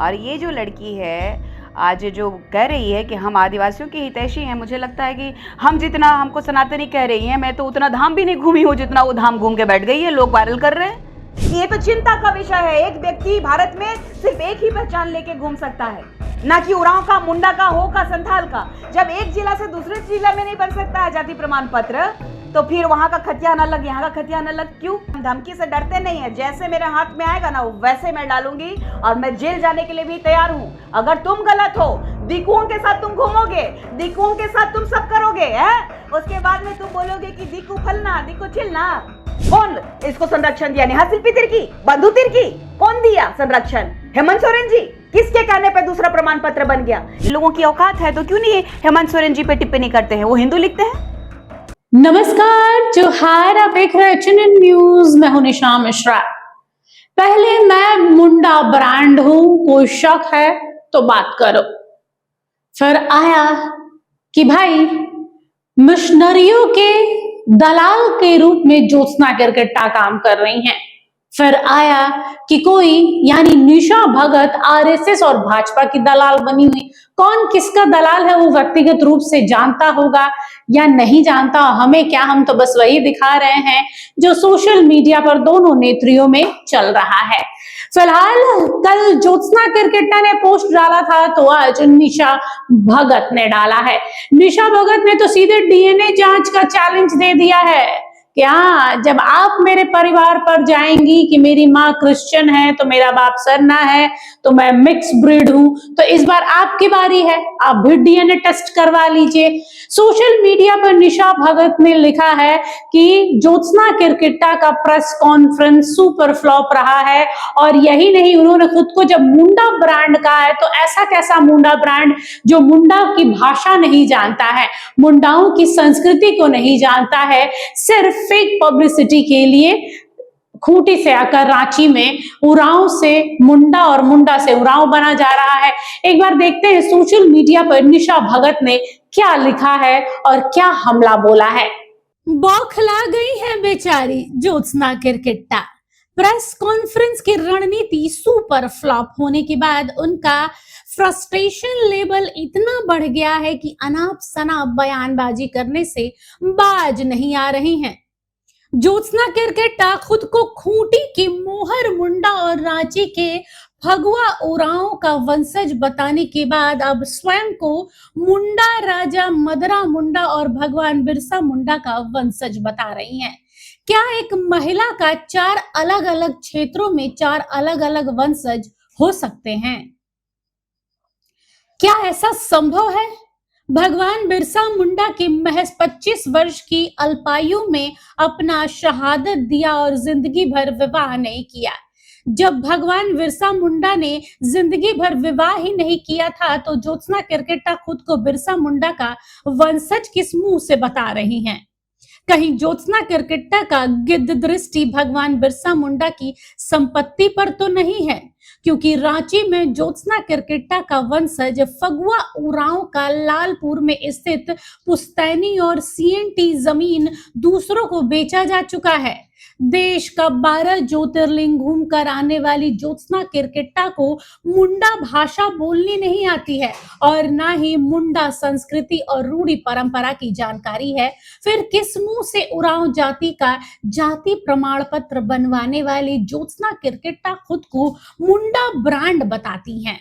और ये जो लड़की है आज जो कह रही है कि हम आदिवासियों की हितैषी हैं, मुझे लगता है कि हम जितना हमको सनातनी कह रही हैं, मैं तो उतना धाम भी नहीं घूमी हूँ जितना वो धाम घूम के बैठ गई है, लोग वायरल कर रहे हैं। ये तो चिंता का विषय है। एक व्यक्ति भारत में सिर्फ एक ही पहचान लेके घूम सकता है, ना कि उरांव का, मुंडा का, हो का, संथाल का। जब एक जिला से दूसरे जिला में नहीं बन सकता है जाति प्रमाण पत्र, तो फिर वहां का खतियान अलग, यहाँ का खतियान अलग क्यों? हम धमकी से डरते नहीं है। जैसे मेरे हाथ में आएगा ना वैसे मैं डालूंगी, और मैं जेल जाने के लिए भी तैयार हूँ। अगर तुम गलत हो, दिकुओं के साथ तुम घूमोगे, दिकुओं के साथ तुम सब करोगे, है? उसके बाद में तुम बोलोगे कि दिकू फलना, दिकू छिलना। कौन इसको संरक्षण दिया? नेहा शिल्पी तिर्की, बंधु तिर्की, कौन दिया संरक्षण? हेमंत सोरेन जी। किसके कहने पे दूसरा प्रमाण पत्र बन गया? लोगों की औकात है तो क्यों नहीं हेमंत सोरेन जी पे टिप्पणी करते हैं? वो हिंदू लिखते हैं। नमस्कार, जोहार, आप देख रहे हैं न्यूज। मैं हूं निशा मिश्रा। पहले मैं मुंडा ब्रांड हूं, कोई शक है तो बात करो। फिर आया कि भाई मिशनरियों के दलाल के रूप में ज्योत्सना केरकेट्टा काम कर रही हैं। फिर आया कि कोई यानी निशा भगत आरएसएस और भाजपा की दलाल बनी हुई। कौन किसका दलाल है वो व्यक्तिगत रूप से जानता होगा या नहीं जानता, हमें क्या, हम तो बस वही दिखा रहे हैं जो सोशल मीडिया पर दोनों नेत्रियों में चल रहा है। फिलहाल कल ज्योत्सना केरकेट्टा ने पोस्ट डाला था तो आज निशा भगत ने डाला है। निशा भगत ने तो सीधे डीएनए जांच का चैलेंज दे दिया है कि हाँ, जब आप मेरे परिवार पर जाएंगी कि मेरी माँ क्रिश्चियन है तो मेरा बाप सरना है तो मैं मिक्स ब्रीड हूं, तो इस बार आपकी बारी है, आप भी डीएनए टेस्ट करवा लीजिए। सोशल मीडिया पर निशा भगत ने लिखा है कि ज्योत्सना केरकेट्टा का प्रेस कॉन्फ्रेंस सुपर फ्लॉप रहा है, और यही नहीं, उन्होंने खुद को जब मुंडा ब्रांड कहा है तो ऐसा कैसा मुंडा ब्रांड जो मुंडा की भाषा नहीं जानता है, मुंडाओं की संस्कृति को नहीं जानता है, सिर्फ फेक पब्लिसिटी के लिए खूंटी से आकर रांची में उरांव से मुंडा और मुंडा से उरांव बना जा रहा है। एक बार देखते हैं सोशल मीडिया पर निशा भगत ने क्या लिखा है और क्या हमला बोला है। बौखला गई है बेचारी ज्योत्सना केरकेट्टा। प्रेस कॉन्फ्रेंस की रणनीति सुपर फ्लॉप होने के बाद उनका फ्रस्ट्रेशन लेवल इतना बढ़ गया है कि अनाप शनाप बयानबाजी करने से बाज नहीं आ रही हैं। ज्योत्सना केरकेट्टा खुद को खूंटी की मोहर मुंडा और रांची के फगुआ उरांव का वंशज बताने के बाद अब स्वयं को मुंडा राजा मदरा मुंडा और भगवान बिरसा मुंडा का वंशज बता रही हैं। क्या एक महिला का 4 अलग अलग क्षेत्रों में 4 अलग अलग वंशज हो सकते हैं? क्या ऐसा संभव है? भगवान बिरसा मुंडा की महज 25 वर्ष की अल्पायु में अपना शहादत दिया और जिंदगी भर विवाह नहीं किया। जब भगवान बिरसा मुंडा ने जिंदगी भर विवाह ही नहीं किया था तो ज्योत्सना केरकेट्टा खुद को बिरसा मुंडा का वंशज किस मुंह से बता रही हैं? कहीं ज्योत्सना केरकेट्टा का गिद्ध दृष्टि भगवान बिरसा मुंडा की संपत्ति पर तो नहीं है? क्योंकि रांची में ज्योत्सना केरकेट्टा का वंशज फगुआ उरांव का लालपुर में स्थित पुस्तैनी और सीएनटी जमीन दूसरों को बेचा जा चुका है। देश का 12 ज्योतिर्लिंग घूमकर आने वाली ज्योत्सना केरकेट्टा को मुंडा भाषा बोलनी नहीं आती है और ना ही मुंडा संस्कृति और रूढ़ी परंपरा की जानकारी है। फिर किस मुंह से उरांव जाति का जाति प्रमाण पत्र बनवाने वाली ज्योत्सना केरकेट्टा खुद को मुंडा ब्रांड बताती हैं?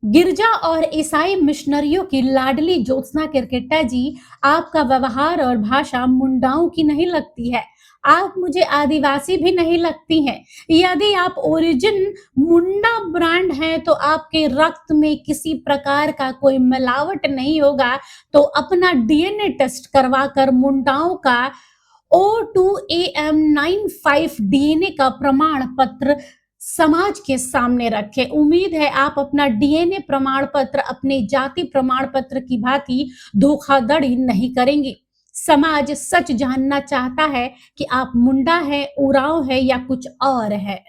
गिरजा और ईसाई मिशनरियों की लाडली ज्योत्सना केरकेट्टा जी, आपका व्यवहार और भाषा मुंडाओं की नहीं लगती है। आप मुझे आदिवासी भी नहीं लगती हैं। यदि आप ओरिजिन मुंडा ब्रांड हैं तो आपके रक्त में किसी प्रकार का कोई मिलावट नहीं होगा, तो अपना डीएनए टेस्ट करवा कर मुंडाओं का O2AM95 डीएनए का प्रमाण पत्र समाज के सामने रखें। उम्मीद है आप अपना डीएनए प्रमाण पत्र अपने जाति प्रमाण पत्र की भांति धोखाधड़ी नहीं करेंगे। समाज सच जानना चाहता है कि आप मुंडा है, उरांव है या कुछ और है।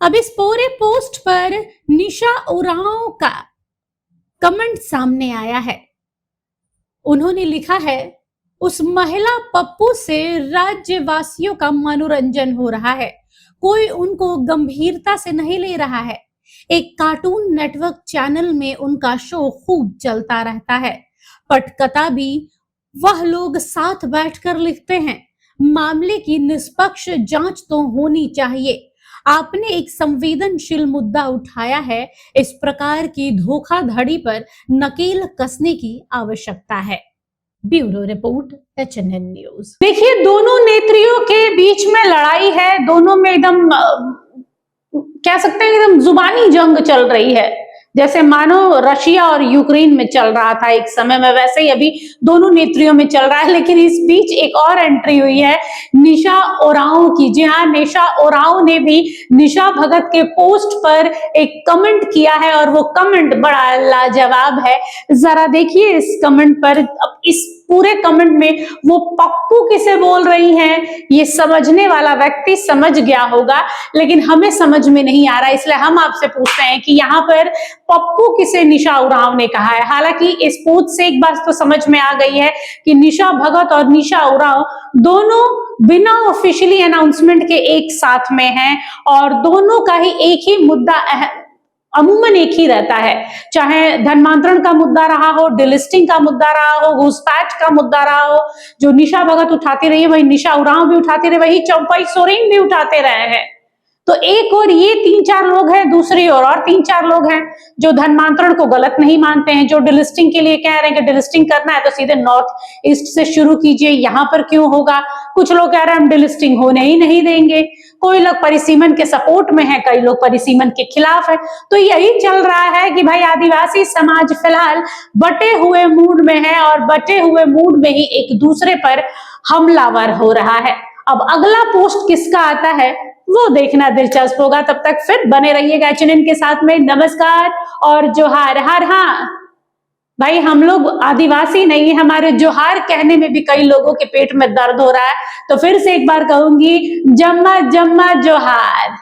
अब इस पूरे पोस्ट पर निशा उरांव का कमेंट सामने आया है। उन्होंने लिखा है, उस महिला पप्पू से राज्यवासियों का मनोरंजन हो रहा है, कोई उनको गंभीरता से नहीं ले रहा है। एक कार्टून नेटवर्क चैनल में उनका शो खूब चलता रहता है। पटकथा भी वह लोग साथ बैठकर लिखते हैं। मामले की निष्पक्ष जांच तो होनी चाहिए। आपने एक संवेदनशील मुद्दा उठाया है। इस प्रकार की धोखाधड़ी पर नकेल कसने की आवश्यकता है। Bureau report HNN news. देखिए, दोनों नेत्रियों के बीच में लड़ाई है। दोनों में एकदम कह सकते हैं एकदम जुबानी जंग चल रही है, जैसे मानो रशिया और यूक्रेन में चल रहा था एक समय में, वैसे ही अभी दोनों नेत्रियों में चल रहा है। लेकिन इस बीच एक और एंट्री हुई है निशा ओरांव की। जी हाँ, निशा ओरांव ने भी निशा भगत के पोस्ट पर एक कमेंट किया है और वो कमेंट बड़ा लाजवाब है। जरा देखिए इस कमेंट पर। अब इस पूरे कमेंट में वो पप्पू किसे बोल रही हैं, ये समझने वाला व्यक्ति समझ गया होगा, लेकिन हमें समझ में नहीं आ रहा, इसलिए हम आपसे पूछते हैं कि यहाँ पर पप्पू किसे निशा उरांव ने कहा है। हालांकि इस पोस्ट से एक बात तो समझ में आ गई है कि निशा भगत और निशा उरांव दोनों बिना ऑफिशियली अनाउंसमेंट के एक साथ में हैं और दोनों का ही एक ही मुद्दा अमूमन एक ही रहता है, चाहे धर्मांतरण का मुद्दा रहा हो, डिलिस्टिंग का मुद्दा रहा हो, घुसपैठ का मुद्दा रहा हो। जो निशा भगत उठाती रही है वही निशा उरांव भी उठाती रही, वही चंपई सोरेन भी उठाते रहे हैं। तो एक और ये 3-4 लोग हैं, दूसरी और 3-4 लोग हैं जो धर्मांतरण को गलत नहीं मानते हैं, जो डिलिस्टिंग के लिए कह रहे हैं कि डिलिस्टिंग करना है तो सीधे नॉर्थ ईस्ट से शुरू कीजिए, यहाँ पर क्यों होगा। कुछ लोग कह रहे हैं हम डिलिस्टिंग होने ही नहीं देंगे। कोई लोग परिसीमन के सपोर्ट में है, कई लोग परिसीमन के खिलाफ है। तो यही चल रहा है कि भाई आदिवासी समाज फिलहाल बटे हुए मूड में है और बटे हुए मूड में ही एक दूसरे पर हमलावर हो रहा है। अब अगला पोस्ट किसका आता है वो देखना दिलचस्प होगा। तब तक फिर बने रहिएगा HNN के साथ में। नमस्कार और जोहार। हर हाँ भाई, हम लोग आदिवासी नहीं, हमारे जोहार कहने में भी कई लोगों के पेट में दर्द हो रहा है, तो फिर से एक बार कहूंगी, जम्मा जम्मा जोहार।